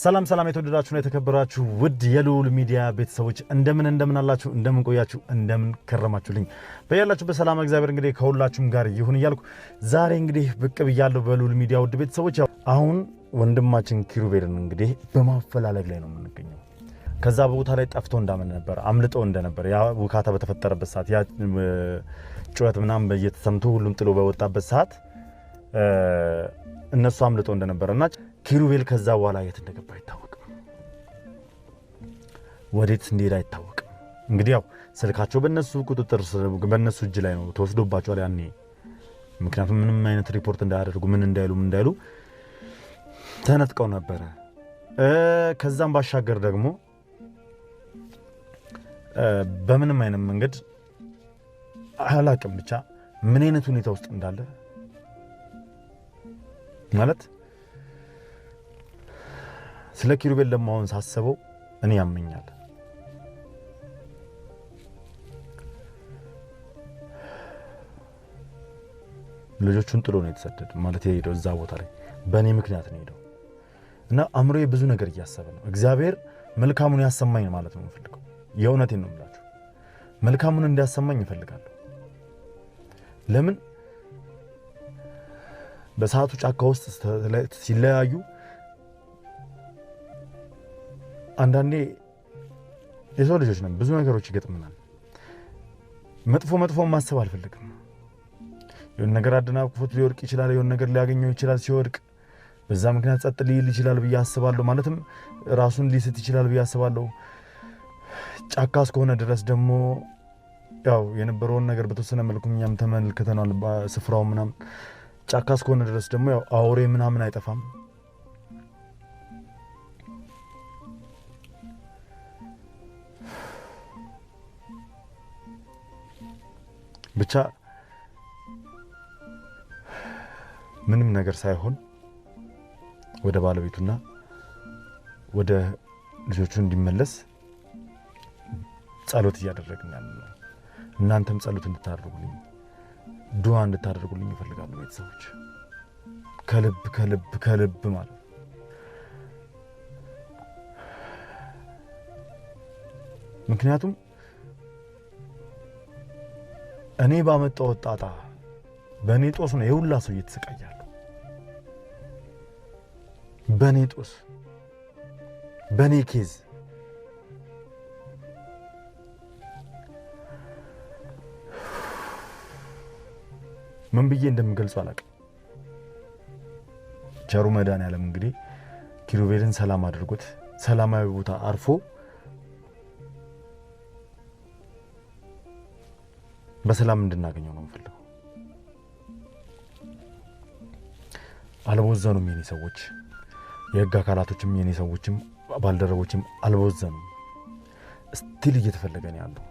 ሰላም ሰላም የተወደዳችሁና የተከበራችሁ ውድ የልዑል ሚዲያ ቤተሰቦች እንደምን አላችሁ እንደምን ቆያችሁ እንደምን ከረማችሁልኝ በያላችሁ በሰላም እግዚአብሔር እንግዲህ ከሁላችሁም ጋር ይሁን እያልኩ ዛሬ እንግዲህ ብቅ ብያለሁ በልዑል ሚዲያ ውድ ቤተሰቦች አሁን ወንድማችን ኪሩቤልን እንግዲህ በማፈላለግ ላይ ነው የምንገኘው ከዛ ቦታ ላይ ጠፍቶ እንዳመን ነበር አምልጦ እንደነበር ያ ውካታ በተፈጠረበት ሰዓት ያ ጩኸት ምናምን በየተሰምቶ ሁሉም ጥሎ በወጣበት ሰዓት እነሱ አምልጦ እንደነበርና ኪሩቤል ከዛ በኋላ የት እንደገባ አይታወቅም ወዴት እንደሄደ አይታወቅም እንግዲህ ያው ስልካቸው በእነሱ ቁጥጥር በእነሱ እጅ ላይ ነው ተወስዶባቸዋል ያኔ ምክንያቱም ምንም አይነት ሪፖርት እንዳያደርጉ ምን እንዳይሉ ተነጥቀው ነበር ከዛም ባሻገር ደግሞ በምንም አይነት መንገድ አላቅም ብቻ ምን አይነት ሁኔታ ውስጥ እንዳለ ማለት ስለ ኪሩቤል ለማውን ሳስበው እኔ ያመኛል ልጆቹን ጥሎ ነው የተሰደደ ማለት የሄደው እዛ ቦታ ላይ በእኔ ምክንያት ነው የሄደው እና አምሮዬ ብዙ ነገር እያሰበ ነው እግዚአብሔር መልካሙን ያሰማኝ ማለት ነው የምፈልገው የእውነቴን ነው የምላችሁ መልካሙን እንዲያሰማኝ እፈልጋለሁ ለምን በሰዓቱ ጫካ ውስጥ ሲለያዩ አንዳንዴ የሰው ልጆች ነን ብዙ ነገሮች ይገጥሙናል መጥፎ ማሰብ አልፈልግም የሆነ ነገር አደናቅፎት ሊወድቅ ይችላል የሆነ ነገር ሊያገኘው ይችላል ሲወድቅ በዛ ምክንያት ጸጥ ሊል ይችላል ብዬ አስባለሁ ማለትም ራሱን ሊስት ይችላል ብዬ አስባለሁ ጫካ እስከሆነ ድረስ ደግሞ ያው የነበረውን ነገር በተወሰነ መልኩ እኛም ተመልክተናል ስፍራው ምናምን ጫካ እስከሆነ ድረስ ደግሞ ያው አውሬ ምናምን አይጠፋም ብቻ ምንም ነገር ሳይሆን ወደ ባለቤቱና ወደ ልጆቹ እንዲመለስ ጸሎት እያደረግን ያለው እናንተም ጸሎት እንድታደርጉልኝ ዱዓ እንድታደርጉልኝ ይፈልጋሉ ቤተሰቦች ከልብ ማለት ምክንያቱም እኔ ባመጣው ጣጣ በኔ ጦስ ነው የሁላ ሰው እየተሰቃያለ በኔ ጦስ በኔ ኬዝ ምን ብዬ እንደምገልጽ አላውቅም ቸሩ መድኃኒዓለም እንግዲህ ኪሩቤልን ሰላም አድርጎት ሰላማዊ ቦታ አርፎ በሰላም እንድናገኘው ነው የምፈልገው አልቦዘኑም የኔ ሰዎች የህግ አካላቶችም የኔ ሰዎችም ባልደረቦችም አልቦዘኑም ስቲል እየተፈለገ ነው ያለው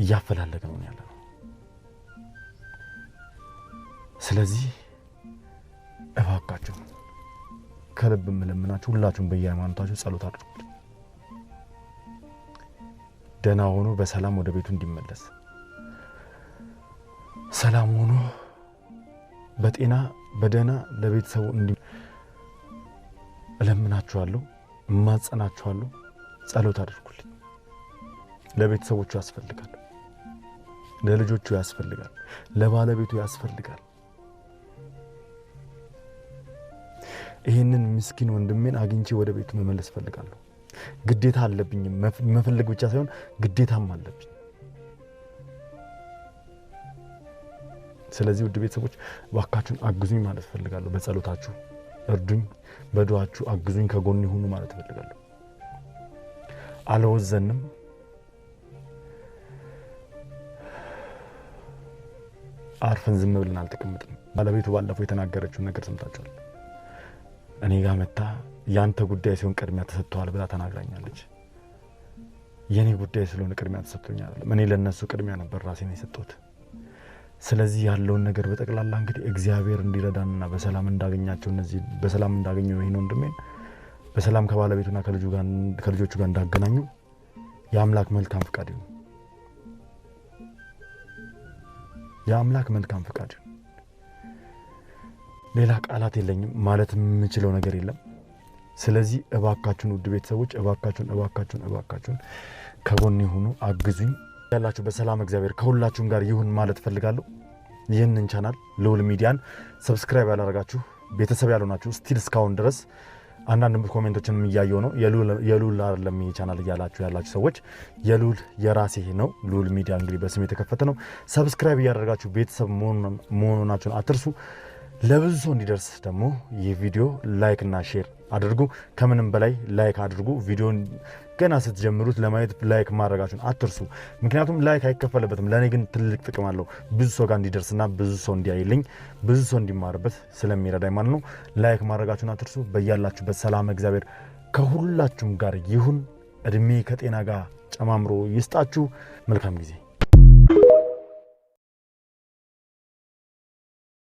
እያፈላለገ ነው ያለው ስለዚህ እባካችሁ ከልብ ምለምናችሁ ሁላችሁም በየሃይማኖታችሁ ጸሎት አድርጉ ደና ሆኖ በሰላም ወደ ቤቱ እንዲመለስ ሰላም ሆኖ በጤና በደና ለቤተሰቡ እለምናችኋለሁ እማጸናችኋለሁ ጸሎት አድርጉልኝ ለቤተሰቦቹ ያስፈልጋል ለልጆቹ ያስፈልጋል ለባለቤቱ ያስፈልጋል ይሄንን ምስኪን ወንድሜን አግኝቼ ወደ ቤቱ መመለስ ፈልጋለሁ ግዴታ አለብኝ መፈልግ ብቻ ሳይሆን ግዴታም አለብኝ ስለዚህ ውድ ቤተሰቦች ዋካችሁን አግዙኝ ማለት ፈልጋለሁ በጸሎታችሁ እርዱኝ በዱዓችሁ አግዙኝ ከጎኔ ሁኑ ማለት ፈልጋለሁ አልወዘንም አርፈን ዝም ብለን አልተቀመጥንም ባለቤቱ ባለፈው የተናገረችው ነገር ሰምታችኋል እኔ ጋር መጣ ያንተ ጉዳይ ሲሆን ቅድሚያ ተሰጥቷል ብላ ተናግራኛለች የኔ ጉዳይ ስለሆነ ቅድሚያ ተሰጥቶኛል እኔ ለነሱ ቅድሚያ ነበር ራሴን የሰጠሁት ስለዚህ ያለውን ነገር በጠቅላላ እንግዲህ እግዚአብሔር እንዲረዳንና በሰላም እንዳገኛቸው እነዚህ በሰላም እንዳገኘው ይሄን ወንድሜን በሰላም ከባለቤቱና ከልጆቹ ጋር እንዳገናኙ የአምላክ መልካም ፍቃድ ነው የአምላክ መልካም ፍቃድ ሌላ ቃላት የለኝም ማለት የምችለው ነገር የለም። ስለዚህ እባካችሁን ውድ ቤተሰቦች እባካችሁን ከጎኔ ሁኑ፣ አግዙኝ። ያላችሁ በሰላም እግዚአብሔር ከሁላችሁም ጋር ይሁን ማለት ፈልጋለሁ። ይህንን ቻናል ልዑል ሚዲያን ሰብስክራይብ ያላደረጋችሁ ቤተሰብ ያልሆናችሁ ስቲል እስካሁን ድረስ አንዳንድ ኮሜንቶችንም እያየሁ ነው። የልዑል አይደለም ይሄ ቻናል እያላችሁ ያላችሁ ሰዎች የልዑል የራሴ ነው። ልዑል ሚዲያ እንግዲህ በስም የተከፈተ ነው። ሰብስክራይብ እያደረጋችሁ ቤተሰብ መሆናችሁን አትርሱ። ለብዙ ሰው እንዲደርስ ደግሞ ይህ ቪዲዮ ላይክ እና ሼር አድርጉ። ከምንም በላይ ላይክ አድርጉ። ቪዲዮን ገና ስትጀምሩት ለማየት ላይክ ማድረጋችሁን አትርሱ። ምክንያቱም ላይክ አይከፈልበትም፣ ለኔ ግን ትልቅ ጥቅም አለው። ብዙ ሰው ጋር እንዲደርስና ብዙ ሰው እንዲያይልኝ ብዙ ሰው እንዲማርበት ስለሚረዳኝ ማለት ነው። ላይክ ማድረጋችሁን አትርሱ። በያላችሁበት ሰላም እግዚአብሔር ከሁላችሁም ጋር ይሁን። እድሜ ከጤና ጋር ጨማምሮ ይስጣችሁ። መልካም ጊዜ